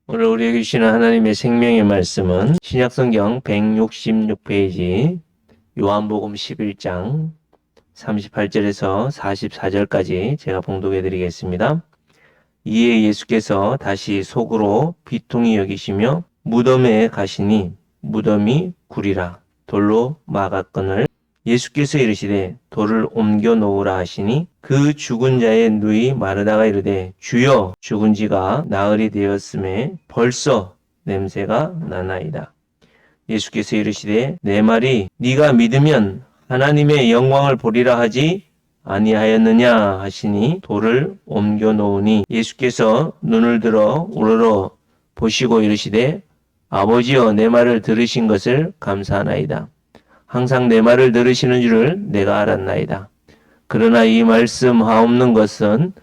오늘 우리에게 주시는 하나님의 생명의 말씀은 신약성경 166페이지 요한복음 11장 38절에서 44절까지 제가 봉독해 드리겠습니다. 이에 예수께서 다시 속으로 비통히 여기시며 무덤에 가시니 무덤이 구리라 돌로 막았거늘 예수께서 이르시되 돌을 옮겨 놓으라 하시니 그 죽은 자의 누이 마르다가 이르되 주여 죽은 지가 나흘이 되었음에 벌써 냄새가 나나이다. 예수께서 이르시되 내 말이 네가 믿으면 하나님의 영광을 보리라 하지 아니하였느냐 하시니 돌을 옮겨 놓으니 예수께서 눈을 들어 우러러 보시고 이르시되 아버지여 내 말을 들으신 것을 감사하나이다. 항상 내 말을 들으시는 줄을 내가 알았나이다. 그러나 이 말씀 하옵는 것은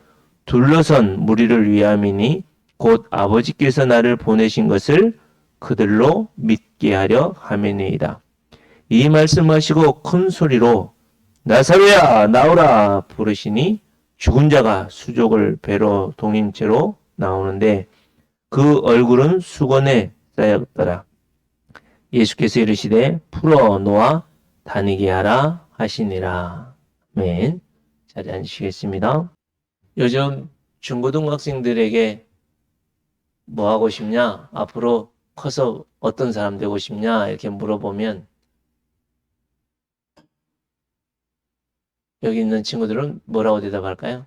둘러선 무리를 위함이니 곧 아버지께서 나를 보내신 것을 그들로 믿게 하려 함이니이다. 이 말씀하시고 큰 소리로 나사로야 나오라 부르시니 죽은 자가 수족을 배로 동인 채로 나오는데 그 얼굴은 수건에 쌓였더라. 예수께서 이르시되 풀어 놓아 다니게 하라 하시니라. 아멘. 자리에 앉으시겠습니다. 요즘 중고등학생들에게 뭐 하고 싶냐? 앞으로 커서 어떤 사람 되고 싶냐? 이렇게 물어보면 여기 있는 친구들은 뭐라고 대답할까요?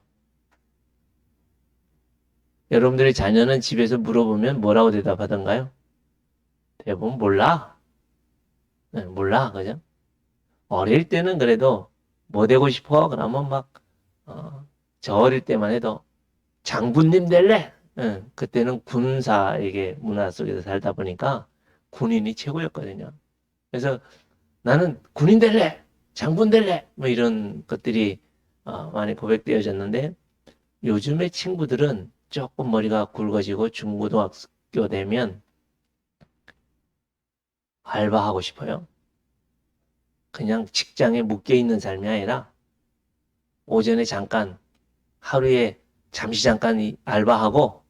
여러분들의 자녀는 집에서 물어보면 뭐라고 대답하던가요? 대부분 몰라. 네, 몰라. 그죠? 어릴 때는 그래도 뭐 되고 싶어? 그러면 막, 저 어릴 때만 해도 장군님 될래? 그때는 군사, 이게 문화 속에서 살다 보니까 군인이 최고였거든요. 그래서 나는 군인 될래! 장군 될래! 뭐 이런 것들이 많이 고백되어졌는데 요즘의 친구들은 조금 머리가 굵어지고 중고등학교 되면 알바하고 싶어요. 그냥 직장에 묶여있는 삶이 아니라 오전에 잠깐 하루에 잠시 잠깐 알바하고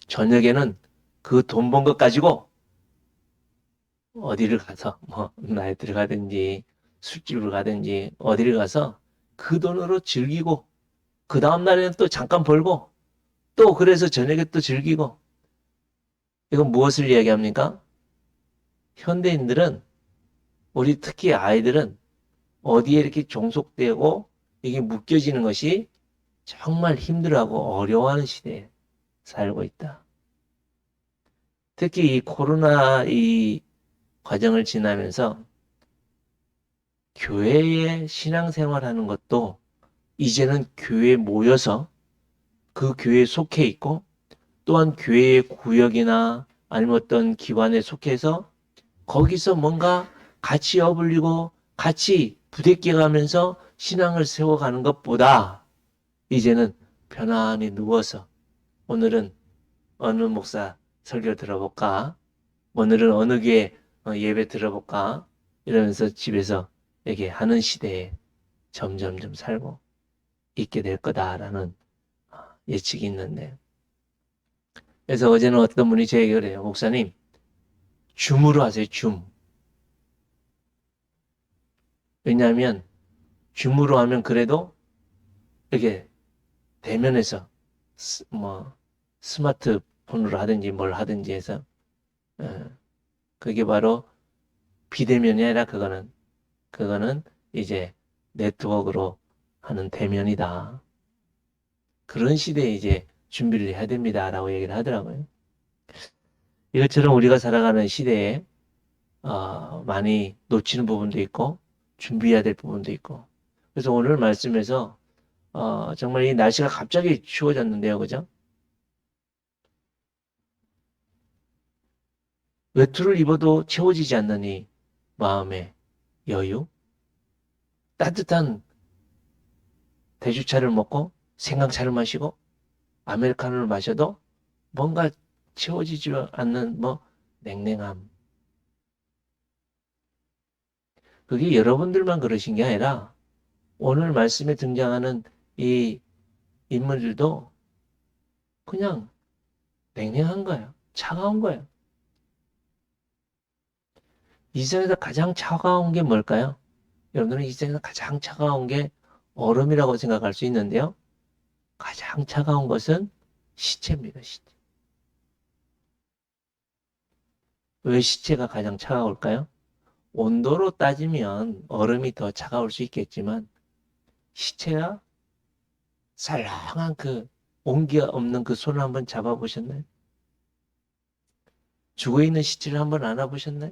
저녁에는 그 돈 번 것 가지고 어디를 가서 뭐 나이트를 가든지 술집을 가든지 어디를 가서 그 돈으로 즐기고 그 다음 날에는 또 잠깐 벌고 또 그래서 저녁에 또 즐기고 이건 무엇을 이야기합니까? 현대인들은 우리 특히 아이들은 어디에 이렇게 종속되고 이게 묶여지는 것이 정말 힘들어하고 어려워하는 시대에 살고 있다. 특히 이 코로나 이 과정을 지나면서 교회에 신앙생활하는 것도 이제는 교회에 모여서 그 교회에 속해 있고 또한 교회의 구역이나 아니면 어떤 기관에 속해서 거기서 뭔가 같이 어울리고 같이 부대껴 가면서 신앙을 세워가는 것보다 이제는 편안히 누워서 오늘은 어느 목사 설교 들어볼까? 오늘은 어느 교회 예배 들어볼까? 이러면서 집에서 이렇게 하는 시대에 점점점 살고 있게 될 거다라는 예측이 있는데 그래서 어제는 어떤 분이 저에게 그래요. 목사님 줌으로 하세요. 줌. 왜냐하면 줌으로 하면 그래도 이렇게 대면에서 뭐 스마트폰으로 하든지 뭘 하든지 해서 그게 바로 비대면이 아니라 그거는 이제 네트워크로 하는 대면이다. 그런 시대에 이제 준비를 해야 됩니다라고 얘기를 하더라고요. 이것처럼 우리가 살아가는 시대에 많이 놓치는 부분도 있고 준비해야 될 부분도 있고 그래서 오늘 말씀에서 정말 이 날씨가 갑자기 추워졌는데요. 그죠? 외투를 입어도 채워지지 않는 이 마음의 여유 따뜻한 대주차를 먹고 생강차를 마시고 아메리카노를 마셔도 뭔가 채워지지 않는 뭐 냉랭함 그게 여러분들만 그러신 게 아니라 오늘 말씀에 등장하는 이 인물들도 그냥 냉랭한 거예요. 차가운 거예요. 이 세상에서 가장 차가운 게 뭘까요? 여러분들은 이 세상에서 가장 차가운 게 얼음이라고 생각할 수 있는데요. 가장 차가운 것은 시체입니다. 시체. 왜 시체가 가장 차가울까요? 온도로 따지면 얼음이 더 차가울 수 있겠지만 시체가 살랑한 그 온기가 없는 그 손을 한번 잡아보셨나요? 죽어있는 시체를 한번 안아보셨나요?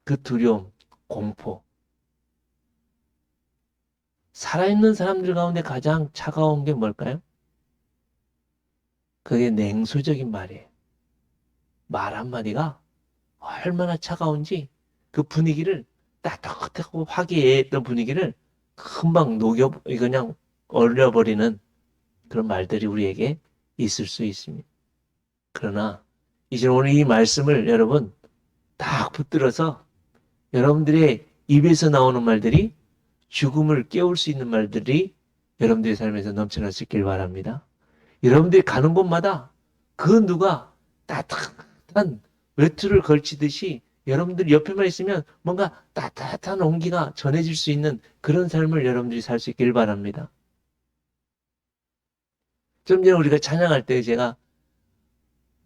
그 두려움, 공포. 살아있는 사람들 가운데 가장 차가운 게 뭘까요? 그게 냉소적인 말이에요. 말 한마디가 얼마나 차가운지 그 분위기를 따뜻하고 화기애애했던 분위기를 금방 그냥 얼려버리는 그런 말들이 우리에게 있을 수 있습니다. 그러나 이제 오늘 이 말씀을 여러분 딱 붙들어서 여러분들의 입에서 나오는 말들이 죽음을 깨울 수 있는 말들이 여러분들의 삶에서 넘쳐날 수 있길 바랍니다. 여러분들이 가는 곳마다 그 누가 따뜻한 외투를 걸치듯이 여러분들 옆에만 있으면 뭔가 따뜻한 온기가 전해질 수 있는 그런 삶을 여러분들이 살 수 있길 바랍니다. 좀 전에 우리가 찬양할 때 제가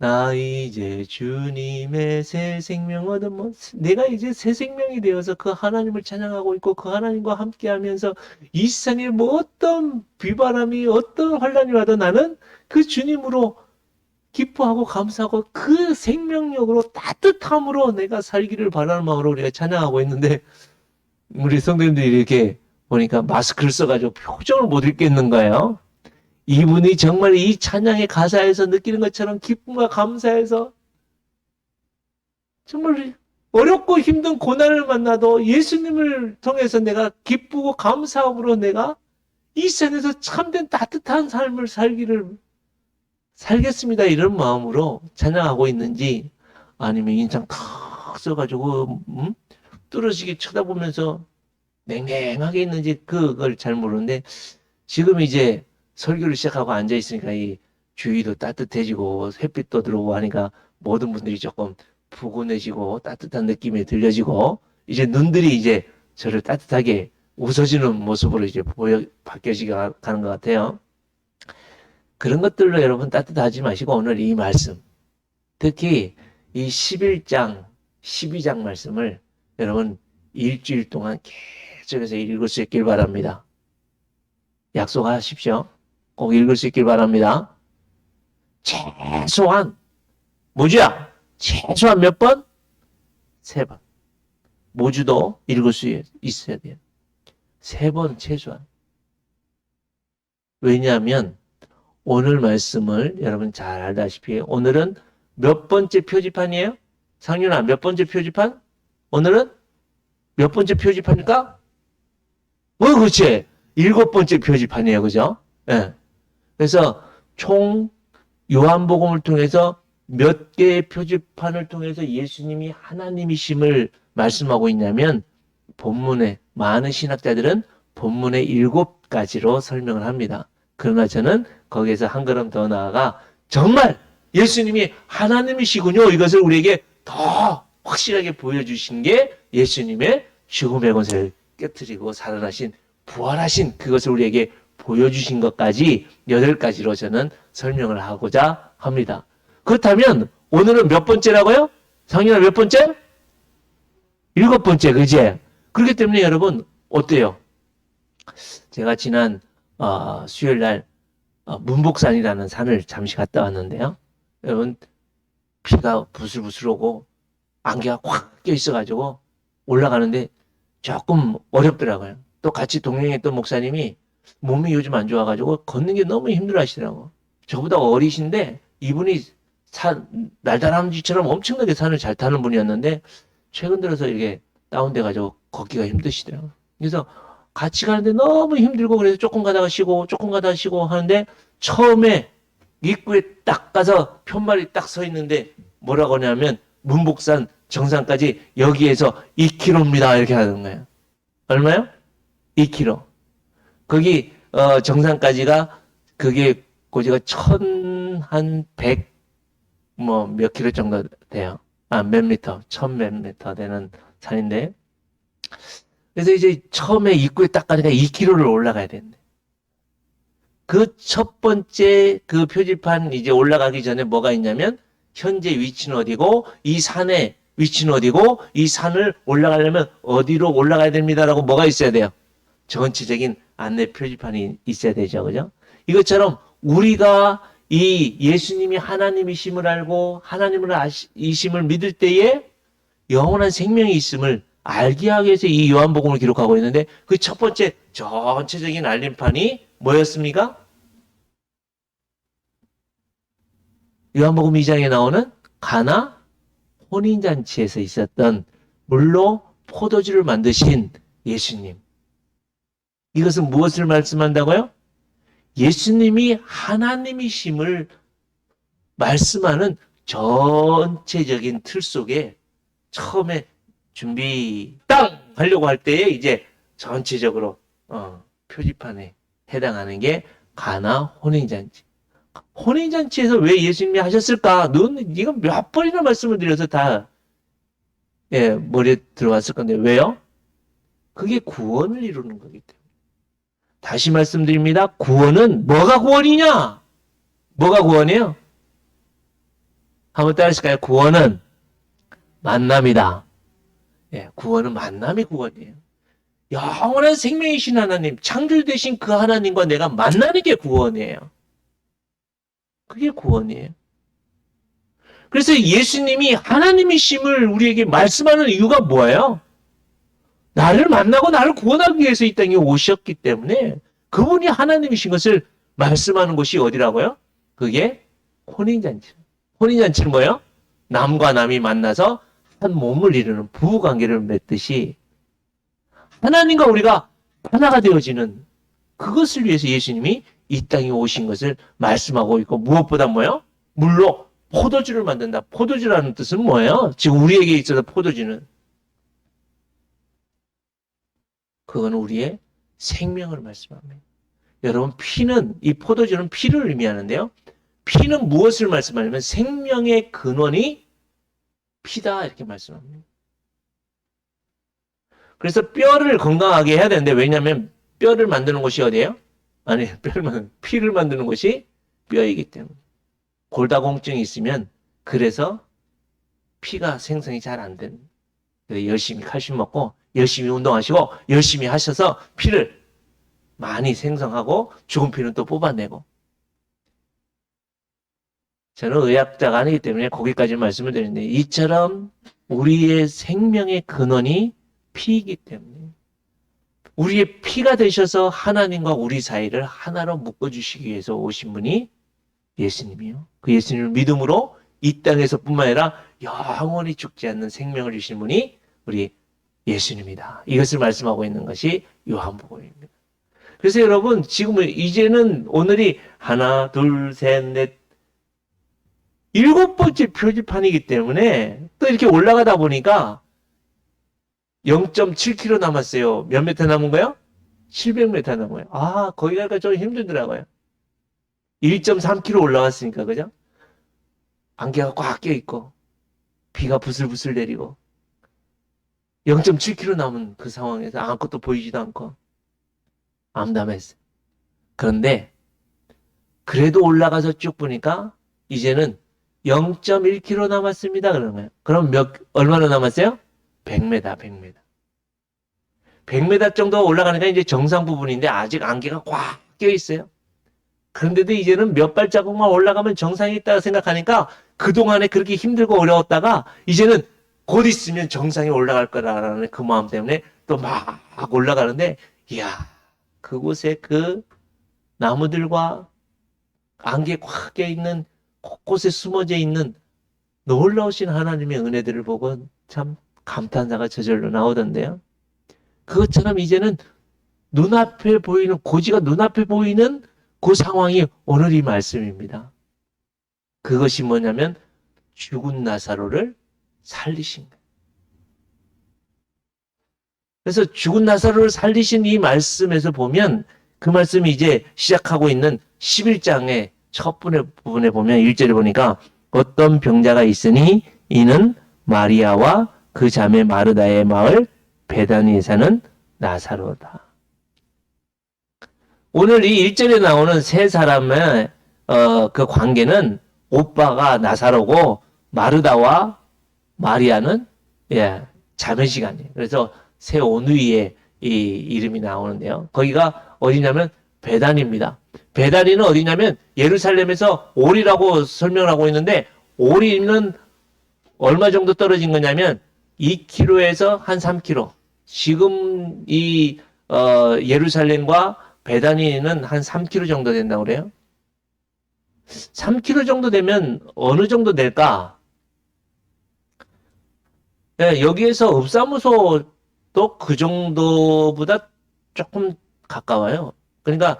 나 이제 주님의 새 생명 얻은 내가 이제 새 생명이 되어서 그 하나님을 찬양하고 있고 그 하나님과 함께하면서 이 세상에 뭐 어떤 비바람이 어떤 환란이 와도 나는 그 주님으로 기뻐하고 감사하고 그 생명력으로 따뜻함으로 내가 살기를 바라는 마음으로 우리가 찬양하고 있는데 우리 성도님들이 이렇게 보니까 마스크를 써가지고 표정을 못 읽겠는 거예요. 이분이 정말 이 찬양의 가사에서 느끼는 것처럼 기쁨과 감사해서 정말 어렵고 힘든 고난을 만나도 예수님을 통해서 내가 기쁘고 감사함으로 내가 이 세상에서 참된 따뜻한 삶을 살겠습니다. 이런 마음으로 찬양하고 있는지 아니면 인상 탁 써가지고 뚫어지게 쳐다보면서 냉랭하게 있는지 그걸 잘 모르는데 지금 이제 설교를 시작하고 앉아있으니까 이 주위도 따뜻해지고 햇빛도 들어오고 하니까 모든 분들이 조금 푸근해지고 따뜻한 느낌이 들려지고 이제 눈들이 이제 저를 따뜻하게 웃어주는 모습으로 이제 바뀌어지게 가는 것 같아요. 그런 것들로 여러분 따뜻하지 마시고 오늘 이 말씀, 특히 이 11장, 12장 말씀을 여러분 일주일 동안 계속해서 읽을 수 있길 바랍니다. 약속하십시오. 꼭 읽을 수 있길 바랍니다. 최소한 모주야 최소한 몇 번? 3번. 모주도 읽을 수 있어야 돼요. 3번 최소한. 왜냐하면 오늘 말씀을 여러분 잘 알다시피 오늘은 몇 번째 표지판이에요? 상윤아 몇 번째 표지판? 오늘은 몇 번째 표지판입니까? 그렇지. 7번째 표지판이에요. 그죠? 네. 그래서 총 요한복음을 통해서 몇 개의 표지판을 통해서 예수님이 하나님이심을 말씀하고 있냐면 본문에 많은 신학자들은 본문의 7가지로 설명을 합니다. 그러나 저는 거기에서 한 걸음 더 나아가 정말 예수님이 하나님이시군요. 이것을 우리에게 더 확실하게 보여주신 게 예수님의 죽음의 권세를 깨트리고 살아나신 부활하신 그것을 우리에게 보여주신 것까지 8가지로 저는 설명을 하고자 합니다. 그렇다면 오늘은 몇 번째라고요? 상윤아 몇 번째? 7번째, 그제? 그렇기 때문에 여러분 어때요? 제가 지난 수요일 날 문복산이라는 산을 잠시 갔다 왔는데요. 여러분 비가 부슬부슬 오고 안개가 확 껴있어가지고 올라가는데 조금 어렵더라고요. 또 같이 동행했던 목사님이 몸이 요즘 안 좋아가지고 걷는 게 너무 힘들어 하시더라고. 저보다 어리신데 이분이 날다람쥐처럼 엄청나게 산을 잘 타는 분이었는데 최근 들어서 이렇게 다운돼가지고 걷기가 힘드시더라고요. 그래서 같이 가는데 너무 힘들고 그래서 조금 가다가 쉬고 조금 가다가 쉬고 하는데 처음에 입구에 딱 가서 편말이 딱 서 있는데 뭐라고 하냐면 문복산 정상까지 여기에서 2km입니다. 이렇게 하는 거예요. 얼마요? 2km. 거기 정상까지가 그게 고지가 1,000 한 100, 몇 킬로 정도 돼요. 몇 미터, 1000몇 미터 되는 산인데. 그래서 이제 처음에 입구에 딱 가니까 2km를 올라가야 되는데. 그 첫 번째 그 표지판 이제 올라가기 전에 뭐가 있냐면, 현재 위치는 어디고, 이 산의 위치는 어디고, 이 산을 올라가려면 어디로 올라가야 됩니다라고 뭐가 있어야 돼요? 전체적인 안내 표지판이 있어야 되죠. 그죠? 이것처럼 우리가 이 예수님이 하나님이심을 알고 하나님을 이심을 믿을 때에 영원한 생명이 있음을 알게 하기 위해서 이 요한복음을 기록하고 있는데, 그 첫 번째 전체적인 알림판이 뭐였습니까? 요한복음 2장에 나오는 가나 혼인잔치에서 있었던 물로 포도주를 만드신 예수님. 이것은 무엇을 말씀한다고요? 예수님이 하나님이심을 말씀하는 전체적인 틀 속에 처음에 준비 땅 하려고 할 때에 이제 전체적으로 표지판에 해당하는 게 가나 혼인잔치. 혼인잔치에서 왜 예수님이 하셨을까? 이거 몇 번이나 말씀을 드려서 다 머리에 들어왔을 건데 왜요? 그게 구원을 이루는 거기 때문에. 다시 말씀드립니다. 구원은 뭐가 구원이냐? 뭐가 구원이에요? 한번 따라하실까요? 구원은 만남이다. 구원은 만남이 구원이에요. 영원한 생명이신 하나님, 창조되신 그 하나님과 내가 만나는 게 구원이에요. 그게 구원이에요. 그래서 예수님이 하나님이심을 우리에게 말씀하는 이유가 뭐예요? 나를 만나고 나를 구원하기 위해서 이 땅에 오셨기 때문에 그분이 하나님이신 것을 말씀하는 곳이 어디라고요? 그게 혼인잔치. 혼인잔치는 뭐예요? 남과 남이 만나서 한 몸을 이루는 부부관계를 맺듯이 하나님과 우리가 하나가 되어지는 그것을 위해서 예수님이 이 땅에 오신 것을 말씀하고 있고, 무엇보다 뭐예요? 물로 포도주를 만든다. 포도주라는 뜻은 뭐예요? 지금 우리에게 있어서 포도주는 그거는 우리의 생명을 말씀합니다. 여러분, 이 포도주는 피를 의미하는데요. 피는 무엇을 말씀하냐면 생명의 근원이 피다 이렇게 말씀합니다. 그래서 뼈를 건강하게 해야 되는데, 왜냐하면 뼈를 만드는 곳이 어디예요? 피를 만드는 곳이 뼈이기 때문에. 골다공증이 있으면 그래서 피가 생성이 잘 안 되는. 열심히 칼슘 먹고 열심히 운동하시고 열심히 하셔서 피를 많이 생성하고 죽은 피는 또 뽑아내고. 저는 의학자가 아니기 때문에 거기까지 말씀을 드리는데, 이처럼 우리의 생명의 근원이 피이기 때문에 우리의 피가 되셔서 하나님과 우리 사이를 하나로 묶어주시기 위해서 오신 분이 예수님이요. 그 예수님을 믿음으로 이 땅에서 뿐만 아니라 영원히 죽지 않는 생명을 주신 분이 우리 예수님이다. 이것을 말씀하고 있는 것이 요한복음입니다. 그래서 여러분, 지금은 이제는 오늘이 하나, 둘, 셋, 넷, 7번째 표지판이기 때문에 또 이렇게 올라가다 보니까 0.7km 남았어요. 몇 미터 남은 거예요? 700m 남은 거예요. 거기 가니까 좀 힘들더라고요. 1.3km 올라갔으니까, 그죠? 안개가 꽉 껴있고, 비가 부슬부슬 내리고, 0.7km 남은 그 상황에서 아무것도 보이지도 않고, 암담했어요. 그런데, 그래도 올라가서 쭉 보니까, 이제는 0.1km 남았습니다. 그런 거예요. 그럼 얼마나 남았어요? 100m. 100m 정도 올라가니까 이제 정상 부분인데, 아직 안개가 꽉 껴있어요. 그런데도 이제는 몇 발자국만 올라가면 정상이 있다고 생각하니까 그동안에 그렇게 힘들고 어려웠다가 이제는 곧 있으면 정상에 올라갈 거라는 그 마음 때문에 또 막 올라가는데, 이야, 그곳에 그 나무들과 안개 꽉 껴있는 곳곳에 숨어져 있는 놀라우신 하나님의 은혜들을 보고 참 감탄사가 저절로 나오던데요. 그것처럼 이제는 눈앞에 보이는, 고지가 눈앞에 보이는 그 상황이 오늘 이 말씀입니다. 그것이 뭐냐면 죽은 나사로를 살리신 거예요. 그래서 죽은 나사로를 살리신 이 말씀에서 보면 그 말씀이 이제 시작하고 있는 11장의 첫 부분에 보면 1절에 보니까 어떤 병자가 있으니 이는 마리아와 그 자매 마르다의 마을 베다니에 사는 나사로다. 오늘 이 1절에 나오는 세 사람의 그 관계는 오빠가 나사로고 마르다와 마리아는 자매시간이에요. 그래서 새 오누이의 이 이름이 나오는데요. 거기가 어디냐면 베다니입니다. 베다니는 어디냐면 예루살렘에서 올이라고 설명을 하고 있는데 올이는 얼마 정도 떨어진 거냐면 2km에서 한 3km. 지금 이 예루살렘과 베다니는 한 3km 정도 된다고 그래요. 3km 정도 되면 어느 정도 될까? 네, 여기에서 읍사무소도 그 정도보다 조금 가까워요. 그러니까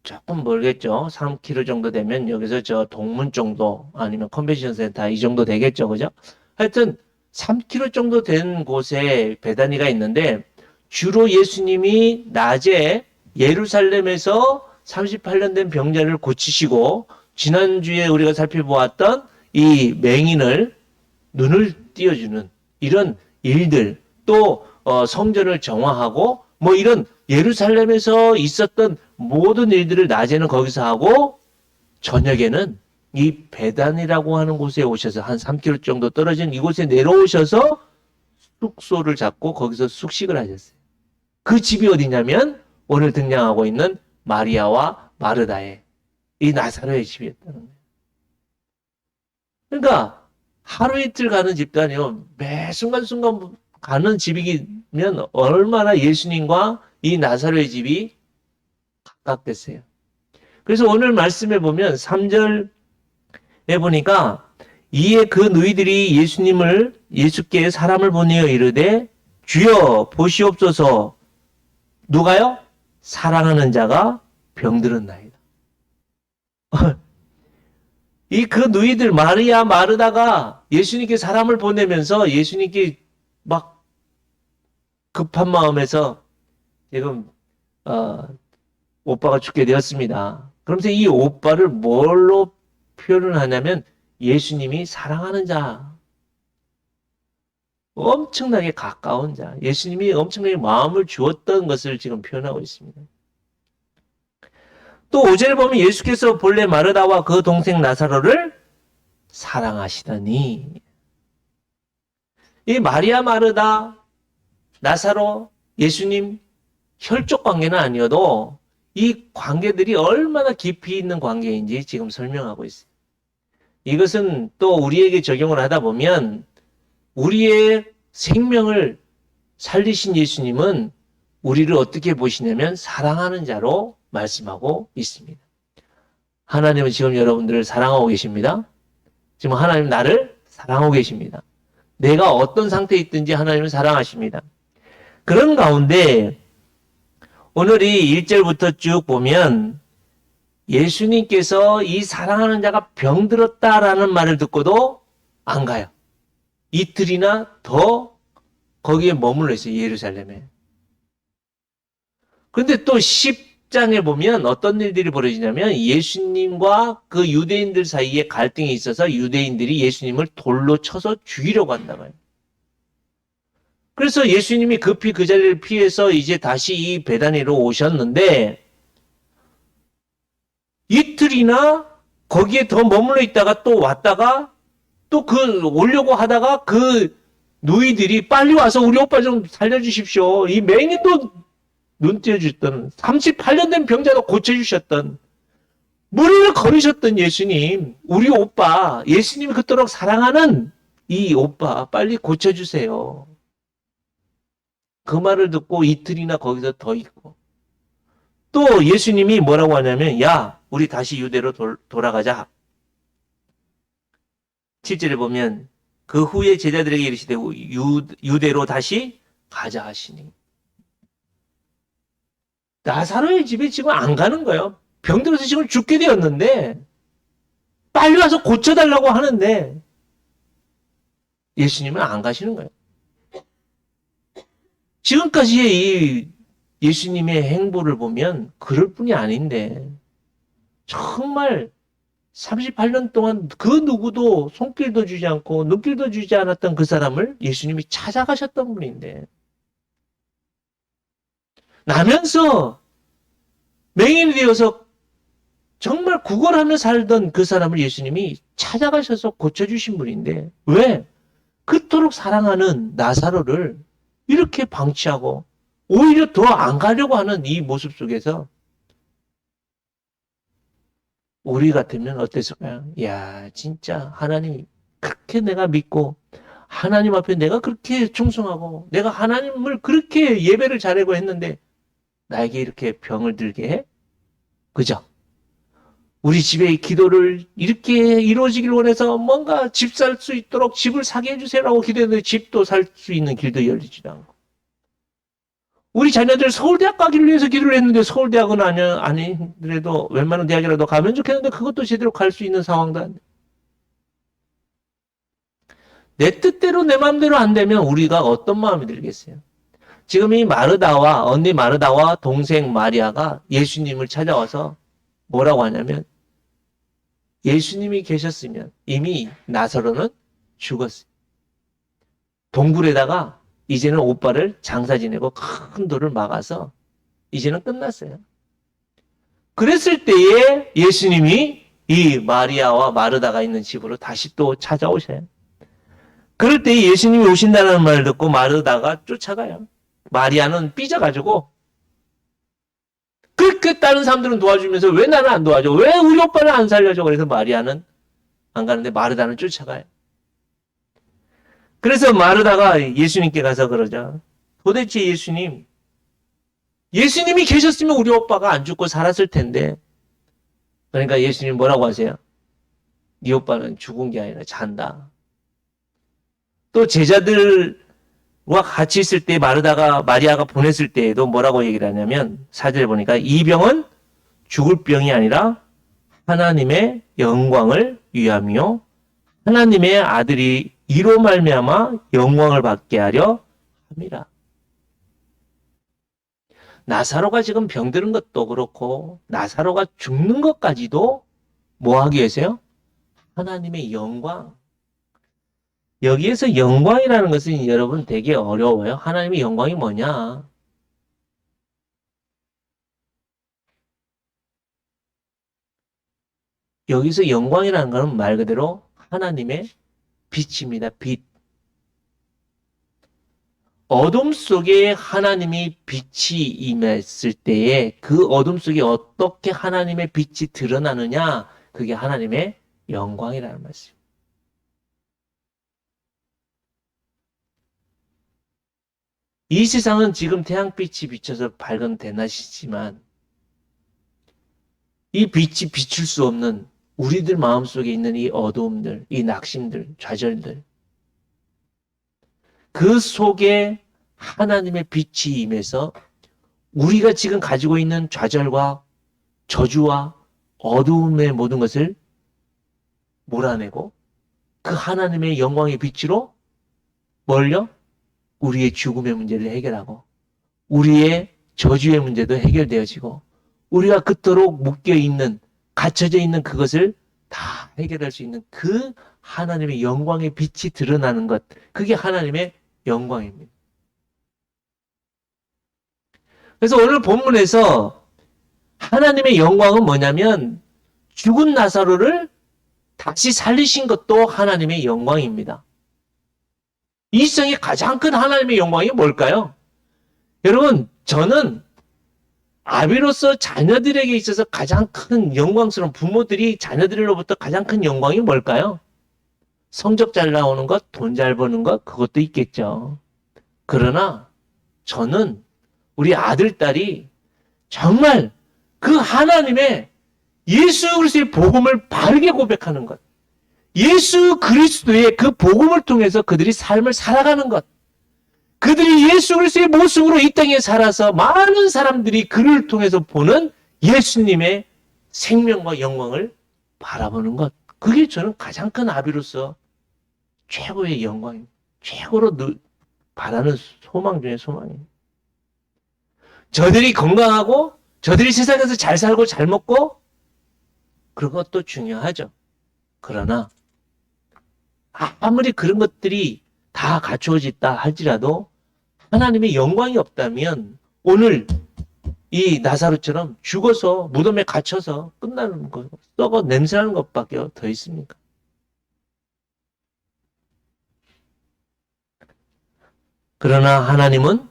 조금 멀겠죠. 3km 정도 되면 여기서 저 동문 정도 아니면 컨벤션 센터 이 정도 되겠죠. 그죠? 하여튼 3km 정도 된 곳에 베다니가 있는데 주로 예수님이 낮에 예루살렘에서 38년 된 병자를 고치시고 지난주에 우리가 살펴보았던 이 맹인을 눈을 띄워주는 이런 일들 또 성전을 정화하고 뭐 이런 예루살렘에서 있었던 모든 일들을 낮에는 거기서 하고 저녁에는 이 베단이라고 하는 곳에 오셔서 한 3km 정도 떨어진 이곳에 내려오셔서 숙소를 잡고 거기서 숙식을 하셨어요. 그 집이 어디냐면 오늘 등장하고 있는 마리아와 마르다의 이 나사로의 집이었다는 거예요. 그러니까 하루 이틀 가는 집도 아니고 매 순간순간 가는 집이면 얼마나 예수님과 이 나사로의 집이 가깝겠어요. 그래서 오늘 말씀에 보면 3절에 보니까 이에 그 누이들이 예수께 사람을 보내어 이르되 주여 보시옵소서. 누가요? 사랑하는 자가 병들었나이다. 이 그 누이들 마리아 마르다가 예수님께 사람을 보내면서 예수님께 막 급한 마음에서 지금 오빠가 죽게 되었습니다. 그러면서 이 오빠를 뭘로 표현을 하냐면 예수님이 사랑하는 자, 엄청나게 가까운 자, 예수님이 엄청나게 마음을 주었던 것을 지금 표현하고 있습니다. 또 5절에 보면 예수께서 본래 마르다와 그 동생 나사로를 사랑하시더니 이 마리아 마르다 나사로 예수님 혈족 관계는 아니어도 이 관계들이 얼마나 깊이 있는 관계인지 지금 설명하고 있어요. 이것은 또 우리에게 적용을 하다 보면 우리의 생명을 살리신 예수님은 우리를 어떻게 보시냐면 사랑하는 자로 말씀하고 있습니다. 하나님은 지금 여러분들을 사랑하고 계십니다. 지금 하나님 나를 사랑하고 계십니다. 내가 어떤 상태에 있든지 하나님은 사랑하십니다. 그런 가운데 오늘 이 1절부터 쭉 보면 예수님께서 이 사랑하는 자가 병들었다라는 말을 듣고도 안 가요. 이틀이나 더 거기에 머물러 있어요. 예루살렘에. 그런데 또 10장에 보면 어떤 일들이 벌어지냐면 예수님과 그 유대인들 사이에 갈등이 있어서 유대인들이 예수님을 돌로 쳐서 죽이려고 한다고요. 그래서 예수님이 급히 그 자리를 피해서 이제 다시 이 베다니로 오셨는데 이틀이나 거기에 더 머물러 있다가 또 왔다가 또 오려고 하다가 그 누이들이 빨리 와서 우리 오빠 좀 살려주십시오. 이 맹인도 눈 띄어주셨던 38년 된 병자도 고쳐주셨던 무리를 걸으셨던 예수님, 우리 오빠, 예수님이 그토록 사랑하는 이 오빠 빨리 고쳐주세요. 그 말을 듣고 이틀이나 거기서 더 있고 또 예수님이 뭐라고 하냐면 야 우리 다시 유대로 돌아가자. 7절에 보면 그 후에 제자들에게 이르시되 유대로 다시 가자 하시니 나사로의 집에 지금 안 가는 거예요. 병들어서 지금 죽게 되었는데 빨리 와서 고쳐달라고 하는데 예수님은 안 가시는 거예요. 지금까지의 이 예수님의 행보를 보면 그럴 뿐이 아닌데 정말 38년 동안 그 누구도 손길도 주지 않고 눈길도 주지 않았던 그 사람을 예수님이 찾아가셨던 분인데, 나면서 맹인이 되어서 정말 구걸하며 살던 그 사람을 예수님이 찾아가셔서 고쳐주신 분인데, 왜? 그토록 사랑하는 나사로를 이렇게 방치하고 오히려 더 안 가려고 하는 이 모습 속에서 우리 같으면 어땠을까요? 야, 진짜 하나님 그렇게 내가 믿고 하나님 앞에 내가 그렇게 충성하고 내가 하나님을 그렇게 예배를 잘하고 했는데 나에게 이렇게 병을 들게 해? 그죠? 우리 집의 기도를 이렇게 이루어지길 원해서 뭔가 집 살 수 있도록 집을 사게 해주세요라고 기도했는데 집도 살 수 있는 길도 열리지도 않고, 우리 자녀들 서울대학 가기를 위해서 기도를 했는데 서울대학은 아니더라도 웬만한 대학이라도 가면 좋겠는데 그것도 제대로 갈 수 있는 상황도 안 돼. 내 뜻대로 내 마음대로 안 되면 우리가 어떤 마음이 들겠어요? 지금 이 마르다와 언니 마르다와 동생 마리아가 예수님을 찾아와서 뭐라고 하냐면, 예수님이 계셨으면 이미 나사로는 죽었어요. 동굴에다가 이제는 오빠를 장사 지내고 큰 돌을 막아서 이제는 끝났어요. 그랬을 때에 예수님이 이 마리아와 마르다가 있는 집으로 다시 또 찾아오셔요. 그럴 때 예수님이 오신다는 말을 듣고 마르다가 쫓아가요. 마리아는 삐져가지고, 그렇게 다른 사람들은 도와주면서 왜 나는 안 도와줘? 왜 우리 오빠를 안 살려줘? 그래서 마리아는 안 가는데 마르다는 쫓아가요. 그래서 마르다가 예수님께 가서 그러죠. 도대체 예수님이 계셨으면 우리 오빠가 안 죽고 살았을 텐데. 그러니까 예수님 뭐라고 하세요? 네 오빠는 죽은 게 아니라 잔다. 또 제자들과 같이 있을 때 마리아가 보냈을 때에도 뭐라고 얘기를 하냐면, 4절에 보니까 이 병은 죽을 병이 아니라 하나님의 영광을 위함이요 하나님의 아들이 이로 말미암아 영광을 받게 하려 함이라. 나사로가 지금 병드는 것도 그렇고 나사로가 죽는 것까지도 뭐 하기 위해서요? 하나님의 영광. 여기에서 영광이라는 것은 여러분 되게 어려워요. 하나님의 영광이 뭐냐? 여기서 영광이라는 것은 말 그대로 하나님의 빛입니다. 빛. 어둠 속에 하나님이 빛이 임했을 때에 그 어둠 속에 어떻게 하나님의 빛이 드러나느냐? 그게 하나님의 영광이라는 말씀입니다. 이 세상은 지금 태양빛이 비쳐서 밝은 대낮이지만 이 빛이 비출 수 없는 우리들 마음속에 있는 이 어두움들, 이 낙심들, 좌절들, 그 속에 하나님의 빛이 임해서 우리가 지금 가지고 있는 좌절과 저주와 어두움의 모든 것을 몰아내고 그 하나님의 영광의 빛으로 뭘요? 우리의 죽음의 문제를 해결하고 우리의 저주의 문제도 해결되어지고 우리가 그토록 묶여있는, 갇혀져 있는 그것을 다 해결할 수 있는 그 하나님의 영광의 빛이 드러나는 것, 그게 하나님의 영광입니다. 그래서 오늘 본문에서 하나님의 영광은 뭐냐면 죽은 나사로를 다시 살리신 것도 하나님의 영광입니다. 이 세상에 가장 큰 하나님의 영광이 뭘까요? 여러분, 저는 아비로서 자녀들에게 있어서 가장 큰 영광스러운, 부모들이 자녀들로부터 가장 큰 영광이 뭘까요? 성적 잘 나오는 것, 돈 잘 버는 것, 그것도 있겠죠. 그러나 저는 우리 아들, 딸이 정말 그 하나님의 예수 그리스도의 복음을 바르게 고백하는 것, 예수 그리스도의 그 복음을 통해서 그들이 삶을 살아가는 것, 그들이 예수 그리스도의 모습으로 이 땅에 살아서 많은 사람들이 그를 통해서 보는 예수님의 생명과 영광을 바라보는 것, 그게 저는 가장 큰 아비로서 최고의 영광입니다. 최고로 바라는 소망 중에 소망입니다. 저들이 건강하고 저들이 세상에서 잘 살고 잘 먹고 그것도 중요하죠. 그러나 아무리 그런 것들이 다 갖추어졌다 할지라도 하나님의 영광이 없다면 오늘 이 나사로처럼 죽어서 무덤에 갇혀서 끝나는 거, 썩어 냄새나는 것밖에 더 있습니까? 그러나 하나님은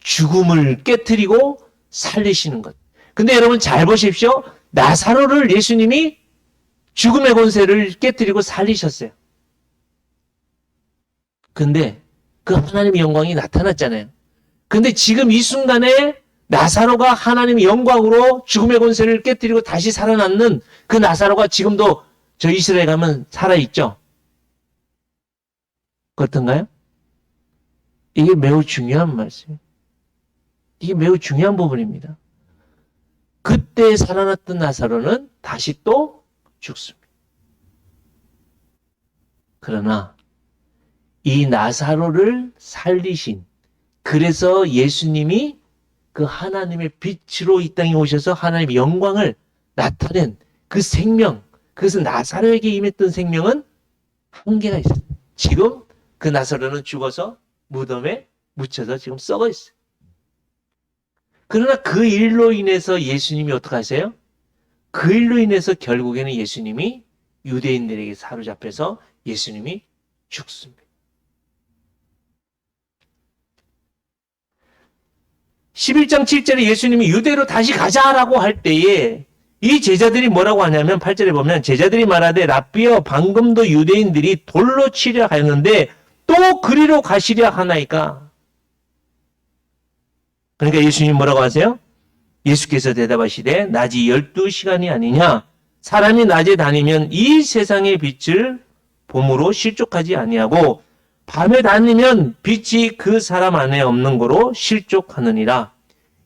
죽음을 깨트리고 살리시는 것. 근데 여러분 잘 보십시오. 나사로를 예수님이 죽음의 권세를 깨트리고 살리셨어요. 근데 그 하나님의 영광이 나타났잖아요. 근데 지금 이 순간에 나사로가 하나님의 영광으로 죽음의 권세를 깨뜨리고 다시 살아났는 그 나사로가 지금도 저 이스라엘 가면 살아있죠? 그렇던가요? 이게 매우 중요한 말씀이에요. 이게 매우 중요한 부분입니다. 그때 살아났던 나사로는 다시 또 죽습니다. 그러나 이 나사로를 살리신, 그래서 예수님이 그 하나님의 빛으로 이 땅에 오셔서 하나님의 영광을 나타낸 그 생명, 그것은 나사로에게 임했던 생명은 한계가 있어요. 지금 그 나사로는 죽어서 무덤에 묻혀서 지금 썩어 있어요. 그러나 그 일로 인해서 예수님이 어떻게 하세요? 그 일로 인해서 결국에는 예수님이 유대인들에게 사로잡혀서 예수님이 죽습니다. 11장 7절에 예수님이 유대로 다시 가자라고 할 때에 이 제자들이 뭐라고 하냐면 8절에 보면 제자들이 말하되 랍비여 방금도 유대인들이 돌로 치려 하였는데 또 그리로 가시려 하나이까. 그러니까 예수님 뭐라고 하세요? 예수께서 대답하시되 낮이 12시간이 아니냐. 사람이 낮에 다니면 이 세상의 빛을 봄으로 실족하지 아니하고 밤에 다니면 빛이 그 사람 안에 없는 거로 실족하느니라.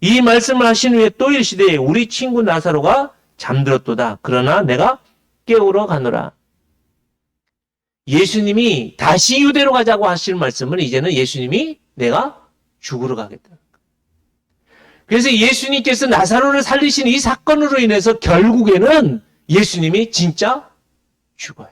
이 말씀을 하신 후에 또 이르시되 우리 친구 나사로가 잠들었도다. 그러나 내가 깨우러 가노라. 예수님이 다시 유대로 가자고 하실 말씀은 이제는 예수님이 내가 죽으러 가겠다. 그래서 예수님께서 나사로를 살리신 이 사건으로 인해서 결국에는 예수님이 진짜 죽어요.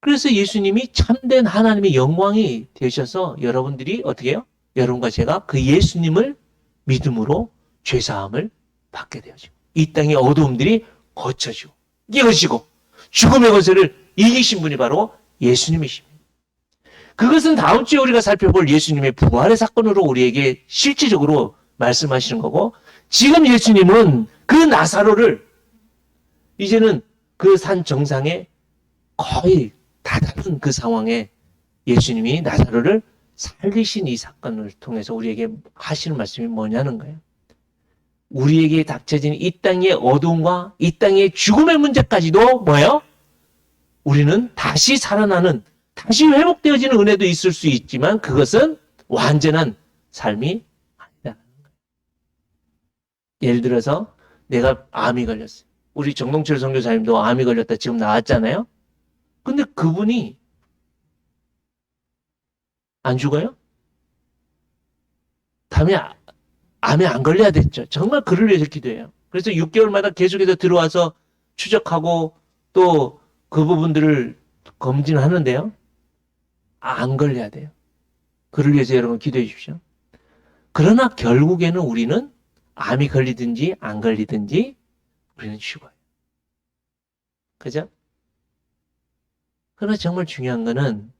그래서 예수님이 참된 하나님의 영광이 되셔서 여러분들이 어떻게 해요? 여러분과 제가 그 예수님을 믿음으로 죄사함을 받게 되어지고 이 땅의 어두움들이 거쳐지고 깨어지고 죽음의 권세를 이기신 분이 바로 예수님이십니다. 그것은 다음 주에 우리가 살펴볼 예수님의 부활의 사건으로 우리에게 실질적으로 말씀하시는 거고 지금 예수님은 그 나사로를 이제는 그 산 정상에 거의 다다른 그 상황에 예수님이 나사로를 살리신 이 사건을 통해서 우리에게 하시는 말씀이 뭐냐는 거예요. 우리에게 닥쳐진 이 땅의 어두움과 이 땅의 죽음의 문제까지도 뭐예요? 우리는 다시 살아나는, 다시 회복되어지는 은혜도 있을 수 있지만 그것은 완전한 삶이 아니다. 예를 들어서 내가 암이 걸렸어요. 우리 정동철 선교사님도 암이 걸렸다 지금 나왔잖아요. 근데 그분이 안 죽어요? 암에 안 걸려야 됐죠. 정말 그를 위해서 기도해요. 그래서 6개월마다 계속해서 들어와서 추적하고 또 그 부분들을 검진하는데요. 안 걸려야 돼요. 그를 위해서 여러분 기도해 주십시오. 그러나 결국에는 우리는 암이 걸리든지 안 걸리든지 우리는 죽어요. 그죠? 그러나 정말 중요한 거는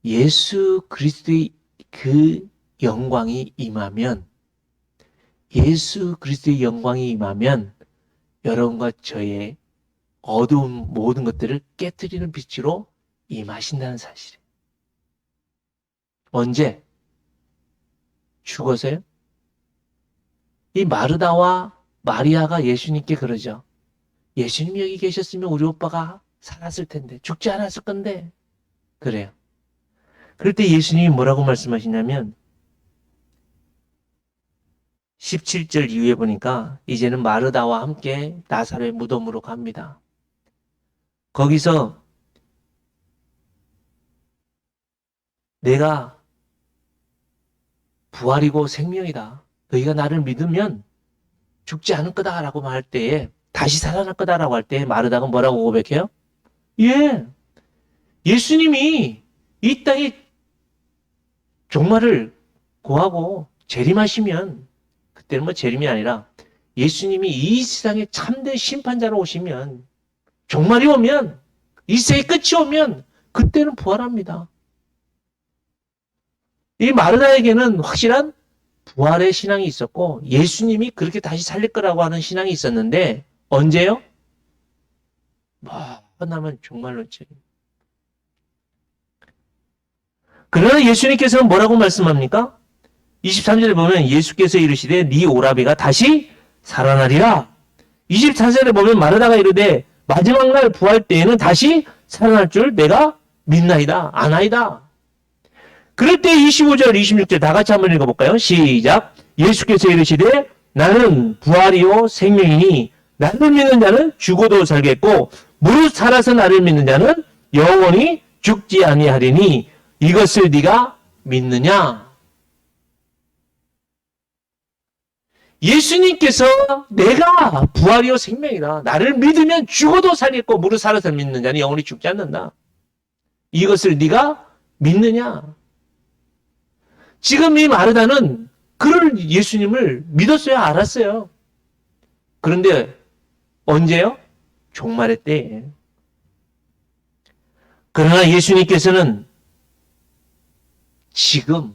예수 그리스도의 그 영광이 임하면 예수 그리스도의 영광이 임하면 여러분과 저의 어두운 모든 것들을 깨트리는 빛으로 임하신다는 사실이에요. 언제? 죽어서요? 이 마르다와 마리아가 예수님께 그러죠. 예수님 여기 계셨으면 우리 오빠가 살았을 텐데 죽지 않았을 건데 그래요. 그럴 때 예수님이 뭐라고 말씀하시냐면 17절 이후에 보니까 이제는 마르다와 함께 나사로의 무덤으로 갑니다. 거기서 내가 부활이고 생명이다. 너희가 나를 믿으면 죽지 않을 거다라고 말할 때에 다시 살아날 거다라고 할 때 마르다가 뭐라고 고백해요? 예, 예수님이 이 땅에 종말을 고하고 재림하시면, 그때는 뭐 재림이 아니라 예수님이 이 세상에 참된 심판자로 오시면, 종말이 오면, 이 세상의 끝이 오면 그때는 부활합니다. 이 마르다에게는 확실한 부활의 신앙이 있었고 예수님이 그렇게 다시 살릴 거라고 하는 신앙이 있었는데 언제요? 나면 정말로 재림. 그러나 예수님께서는 뭐라고 말씀합니까? 23절에 보면 예수께서 이르시되 네 오라비가 다시 살아나리라. 24절에 보면 마르다가 이르되 마지막 날 부활 때에는 다시 살아날 줄 내가 믿나이다. 아나이다. 그럴 때 25절, 26절 다 같이 한번 읽어볼까요? 시작. 예수께서 이르시되 나는 부활이요 생명이니 나를 믿는 자는 죽어도 살겠고 무릇 살아서 나를 믿는 자는 영원히 죽지 아니하리니 이것을 네가 믿느냐? 예수님께서 내가 부활이요 생명이다. 나를 믿으면 죽어도 살겠고 무릇 살아서 믿는 자는 영원히 죽지 않는다. 이것을 네가 믿느냐? 지금 이 마르다는 그럴 예수님을 믿었어요? 알았어요? 그런데 언제요? 종말의 때에. 그러나 예수님께서는 지금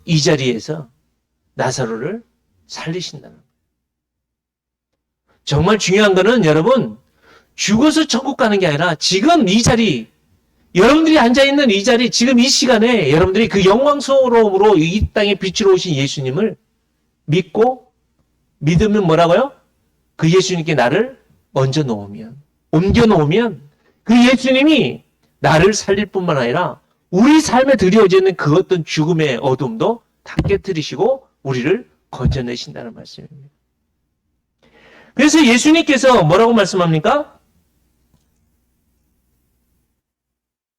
이 자리에서 나사로를 살리신다는 거예요. 정말 중요한 거는 여러분, 죽어서 천국 가는 게 아니라 지금 이 자리, 여러분들이 앉아있는 이 자리, 지금 이 시간에 여러분들이 그 영광스러움으로 이 땅에 빛으로 오신 예수님을 믿고, 믿으면 뭐라고요? 그 예수님께 나를 얹어 놓으면, 옮겨 놓으면 그 예수님이 나를 살릴 뿐만 아니라 우리 삶에 드리워져 있는 그 어떤 죽음의 어둠도 다 깨뜨리시고 우리를 건져내신다는 말씀입니다. 그래서 예수님께서 뭐라고 말씀합니까?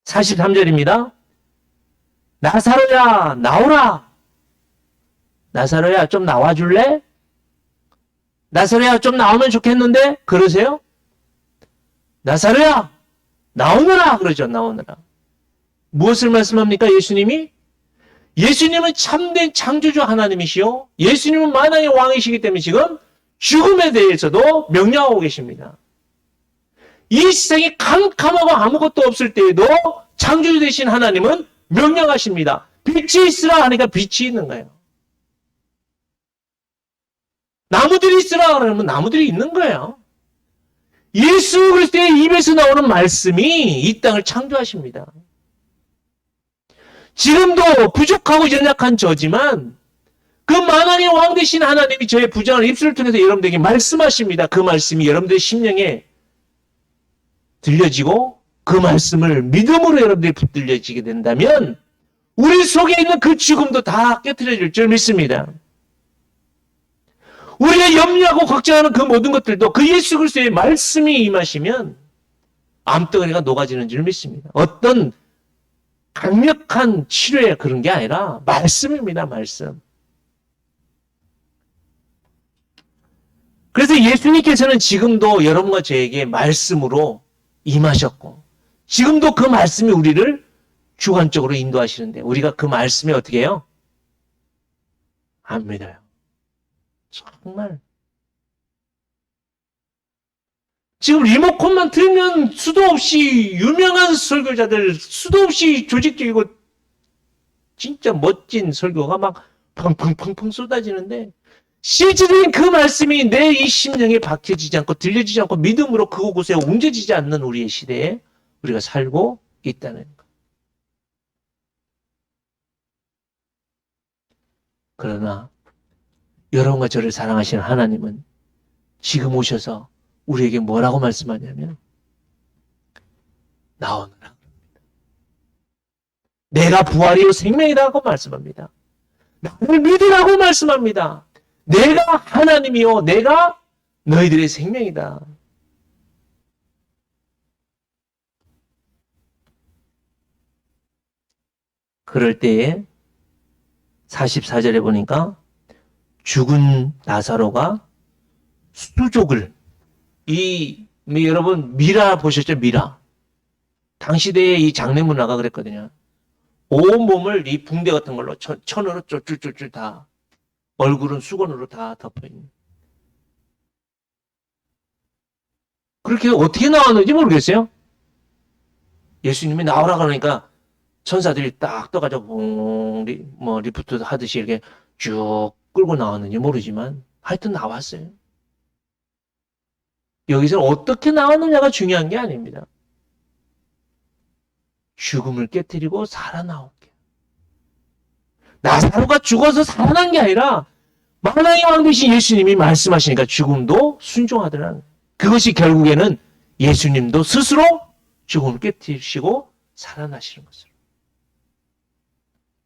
43절입니다. 나사로야, 나오라. 나사로야, 좀 나와줄래? 나사로야, 좀 나오면 좋겠는데? 그러세요? 나사로야, 나오너라. 그러죠, 나오너라. 무엇을 말씀합니까, 예수님이? 예수님은 참된 창조주 하나님이시요. 예수님은 만왕의 왕이시기 때문에 지금 죽음에 대해서도 명령하고 계십니다. 이 세상에 캄캄하고 아무것도 없을 때에도 창조주 되신 하나님은 명령하십니다. 빛이 있으라 하니까 빛이 있는 거예요. 나무들이 있으라 그러면 나무들이 있는 거예요. 예수 그리스도의 입에서 나오는 말씀이 이 땅을 창조하십니다. 지금도 부족하고 연약한 저지만 그 만왕의 왕 되신 하나님이 저의 부정한 입술을 통해서 여러분들에게 말씀하십니다. 그 말씀이 여러분들의 심령에 들려지고 그 말씀을 믿음으로 여러분들이 붙들려지게 된다면 우리 속에 있는 그 죽음도 다 깨트려질 줄 믿습니다. 우리가 염려하고 걱정하는 그 모든 것들도 그 예수 그리스도의 말씀이 임하시면 암덩어리가 녹아지는 줄 믿습니다. 어떤 강력한 치료에 그런 게 아니라 말씀입니다. 말씀. 그래서 예수님께서는 지금도 여러분과 저에게 말씀으로 임하셨고 지금도 그 말씀이 우리를 주관적으로 인도하시는데 우리가 그 말씀에 어떻게 해요? 안 믿어요. 정말. 지금 리모컨만 틀면 수도 없이 유명한 설교자들, 수도 없이 조직적이고 진짜 멋진 설교가 막 펑펑펑펑 쏟아지는데 실질적인 그 말씀이 내 이 심령에 박혀지지 않고 들려지지 않고 믿음으로 그곳에 옮겨지지 않는 우리의 시대에 우리가 살고 있다는 것. 그러나 여러분과 저를 사랑하시는 하나님은 지금 오셔서 우리에게 뭐라고 말씀하냐면 나오너라. 내가 부활이요 생명이라고 말씀합니다. 나를 믿으라고 말씀합니다. 내가 하나님이요 내가 너희들의 생명이다. 그럴 때에 44절에 보니까 죽은 나사로가 수족을 여러분 미라 보셨죠? 미라. 당시대에 이 장례 문화가 그랬거든요. 온 몸을 이 붕대 같은 걸로 천으로 쫄쫄쫄쫄 다 얼굴은 수건으로 다 덮어있는. 그렇게 어떻게 나왔는지 모르겠어요. 예수님이 나오라 그러니까 천사들이 딱 떠가지고 리프트 하듯이 이렇게 쭉 끌고 나왔는지 모르지만 하여튼 나왔어요. 여기서 어떻게 나왔느냐가 중요한 게 아닙니다. 죽음을 깨뜨리고 살아나올게. 나사로가 죽어서 살아난 게 아니라 만왕의 왕 되신 예수님이 말씀하시니까 죽음도 순종하더라는 거예요. 그것이 결국에는 예수님도 스스로 죽음을 깨뜨리시고 살아나시는 것으로.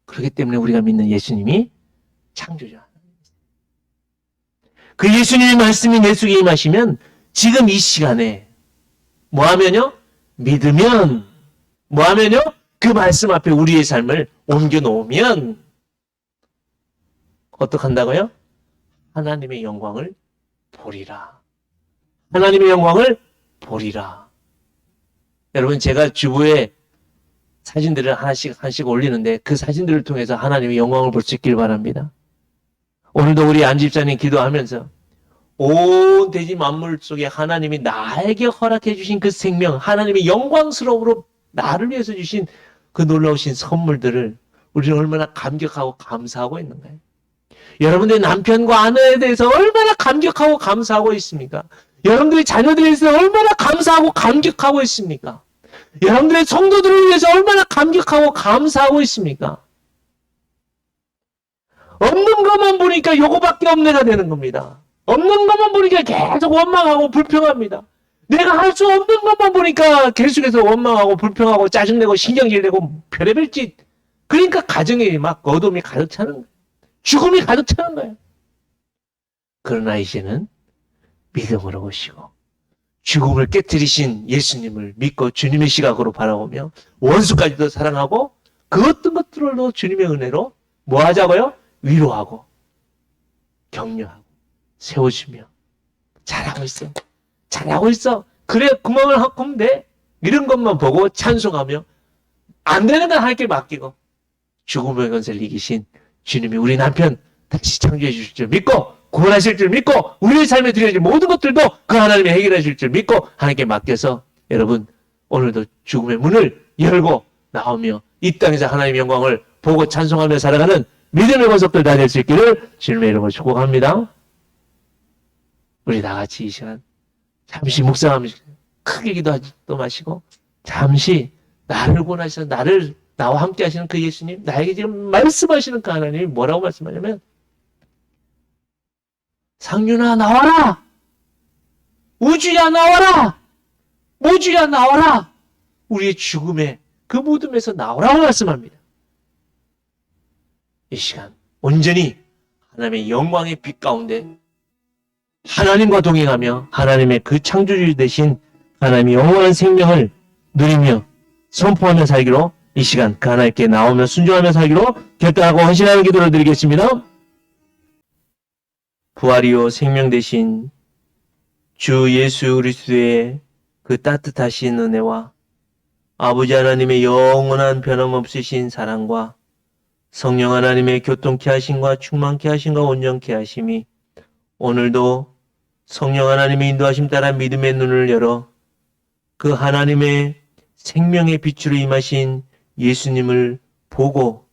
그렇기 때문에 우리가 믿는 예수님이 창조자. 그 예수님의 말씀이 내 속에 임하시면 지금 이 시간에 뭐하면요? 믿으면 뭐하면요? 그 말씀 앞에 우리의 삶을 옮겨놓으면 어떡한다고요? 하나님의 영광을 보리라. 하나님의 영광을 보리라. 여러분 제가 주부에 사진들을 하나씩 올리는데 그 사진들을 통해서 하나님의 영광을 볼 수 있길 바랍니다. 오늘도 우리 안 집사님 기도하면서 온 대지 만물 속에 하나님이 나에게 허락해 주신 그 생명, 하나님의 영광스러움으로 나를 위해서 주신 그 놀라우신 선물들을 우리는 얼마나 감격하고 감사하고 있는가요? 여러분들의 남편과 아내에 대해서 얼마나 감격하고 감사하고 있습니까? 여러분들의 자녀들에 대해서 얼마나 감사하고 감격하고 있습니까? 여러분들의 성도들을 위해서 얼마나 감격하고 감사하고 있습니까? 없는 것만 보니까 요거밖에 없네가 되는 겁니다. 없는 것만 보니까 계속 원망하고 불평합니다. 내가 할 수 없는 것만 보니까 계속해서 원망하고 불평하고 짜증내고 신경질내고 별의별 짓. 그러니까 가정에 막 어둠이 가득 차는 거예요. 죽음이 가득 차는 거예요. 그러나 이제는 믿음으로 오시고 죽음을 깨뜨리신 예수님을 믿고 주님의 시각으로 바라보며 원수까지도 사랑하고 그 어떤 것들로 주님의 은혜로 뭐 하자고요? 위로하고 격려하고 세워주며 잘하고 있어. 잘하고 있어. 그래 구멍을 하면 돼. 이런 것만 보고 찬송하며 안 되는 건 하나님께 맡기고 죽음의 권세를 이기신 주님이 우리 남편 다시 창조해 주실 줄 믿고 구원하실 줄 믿고 우리의 삶에 드려질 모든 것들도 그 하나님이 해결해 줄 줄 믿고 하나님께 맡겨서 여러분 오늘도 죽음의 문을 열고 나오며 이 땅에서 하나님의 영광을 보고 찬송하며 살아가는 믿음의 권속들 다 될 수 있기를 주님의 이름으로 축복합니다. 우리 다 같이 이 시간 잠시 묵상하면서 크게 기도하지도 마시고 잠시 나를 구원하셔서 나와 함께 하시는 그 예수님, 나에게 지금 말씀하시는 그 하나님이 뭐라고 말씀하냐면 상윤아 나와라! 우주야 나와라! 모주야 나와라! 우리의 죽음의 그 무덤에서 나오라고 말씀합니다. 이 시간 온전히 하나님의 영광의 빛 가운데 하나님과 동행하며 하나님의 그 창조주 되신 하나님의 영원한 생명을 누리며 선포하며 살기로 이 시간 그 하나님께 나오며 순종하며 살기로 결단하고 헌신하는 기도를 드리겠습니다. 부활이요 생명 되신 주 예수 그리스도의 그 따뜻하신 은혜와 아버지 하나님의 영원한 변함없으신 사랑과 성령 하나님의 교통케 하심과 충만케 하심과 온전케 하심이 오늘도 성령 하나님의 인도하심 따라 믿음의 눈을 열어 그 하나님의 생명의 빛으로 임하신 예수님을 보고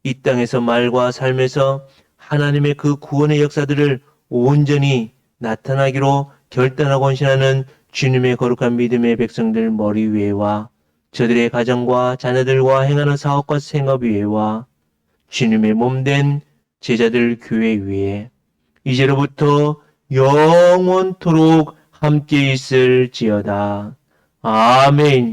이 땅에서 말과 삶에서 하나님의 그 구원의 역사들을 온전히 나타나기로 결단하고 헌신하는 주님의 거룩한 믿음의 백성들 머리 위에와 저들의 가정과 자녀들과 행하는 사업과 생업 위에와 주님의 몸된 제자들 교회 위에 이제로부터 영원토록 함께 있을지어다. 아멘.